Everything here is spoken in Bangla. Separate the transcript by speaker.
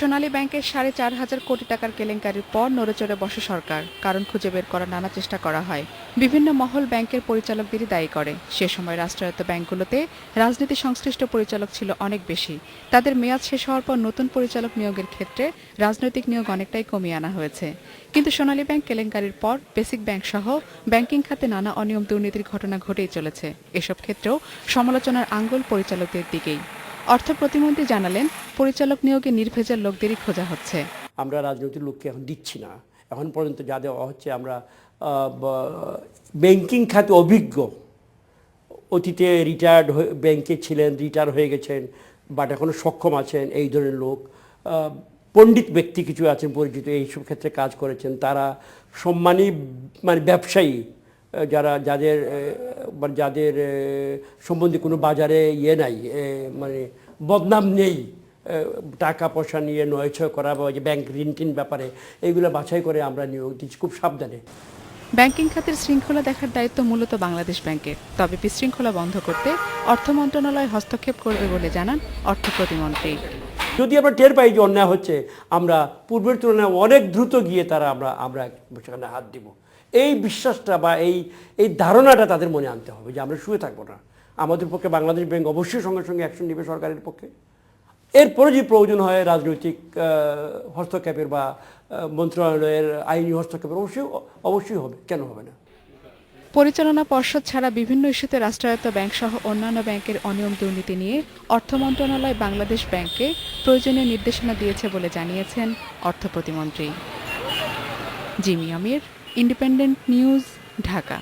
Speaker 1: সোনালী ব্যাংকের ৪,৫০০ কোটি টাকার কেলেঙ্কারির পর নড়েচড়ে বসে সরকার। কারণ খুঁজে বের করার নানা চেষ্টা করা হয়। বিভিন্ন মহল ব্যাংকের পরিচালকদেরই দায়ী করে। সে সময় রাষ্ট্রায়ত্ত ব্যাংকগুলোতে রাজনীতি সংশ্লিষ্ট পরিচালক ছিল অনেক বেশি। তাদের মেয়াদ শেষ হওয়ার পর নতুন পরিচালক নিয়োগের ক্ষেত্রে রাজনৈতিক নিয়োগ অনেকটাই কমিয়ে আনা হয়েছে। কিন্তু সোনালী ব্যাংক কেলেঙ্কারির পর বেসিক ব্যাংক সহ ব্যাংকিং খাতে নানা অনিয়ম দুর্নীতির ঘটনা ঘটেই চলেছে। এসব ক্ষেত্রেও সমালোচনার আঙ্গুল পরিচালকদের দিকেই। অর্থ প্রতিমন্ত্রী জানালেন, পরিচালক নিয়োগে নির্ভেজাল লোকদেরই খোঁজা হচ্ছে।
Speaker 2: আমরা রাজনৈতিক লোককে এখন দিচ্ছি না। এখন পর্যন্ত যা দেওয়া হচ্ছে আমরা ব্যাংকিং খাতে অভিজ্ঞ, অতীতে রিটায়ার্ড ব্যাংকে ছিলেন, রিটায়ার হয়ে গেছেন, বাট এখনও সক্ষম আছেন এই ধরনের লোক, পণ্ডিত ব্যক্তি কিছু আছেন পরিচিত, এইসব ক্ষেত্রে কাজ করেছেন, তারা সম্মানী মানে ব্যবসায়ী, যাদের সম্বন্ধে কোনো বাজারে নাই, মানে বদনাম নেই, টাকা পয়সা নিয়ে নয়ছয় করা বা যে ব্যাংক ঋণ টিন ব্যাপারে এইগুলো বাছাই করে আমরা নিয়োগ দিচ্ছি খুব সাবধানে।
Speaker 1: ব্যাংকিং খাতের শৃঙ্খলা দেখার দায়িত্ব মূলত বাংলাদেশ ব্যাংকের। তবে বিশৃঙ্খলা বন্ধ করতে অর্থ মন্ত্রণালয় হস্তক্ষেপ করবে বলে জানান অর্থ প্রতিমন্ত্রী।
Speaker 2: যদি আমরা টের পাই যে অন্যায় হচ্ছে, আমরা পূর্বের তুলনায় অনেক দ্রুত গিয়ে আমরা সেখানে হাত দিব। এই বিশ্বাসটা বা এই ধারণাটা তাদের মনে আনতে হবে যে আমরা শুয়ে থাকবো না। আমাদের পক্ষে বাংলাদেশ ব্যাংক অবশ্যই সঙ্গে সঙ্গে অ্যাকশন নেবে সরকারের পক্ষে। এরপরে যদি প্রয়োজন হয় রাজনৈতিক হস্তক্ষেপের বা মন্ত্রণালয়ের আইনি হস্তক্ষেপের অবশ্যই হবে, কেন হবে না।
Speaker 1: পরিচালনা পর্ষদ ছাড়া বিভিন্ন ইস্যুতে রাষ্ট্রায়ত্ত ব্যাংক সহ অন্যান্য ব্যাংকের অনিয়ম দুর্নীতি নিয়ে অর্থ মন্ত্রণালয় বাংলাদেশ ব্যাংককে প্রয়োজনীয় নির্দেশনা দিয়েছে বলে জানিয়েছেন অর্থ প্রতিমন্ত্রী। জিমি আমির, ইন্ডিপেন্ডেন্ট নিউজ, ঢাকা।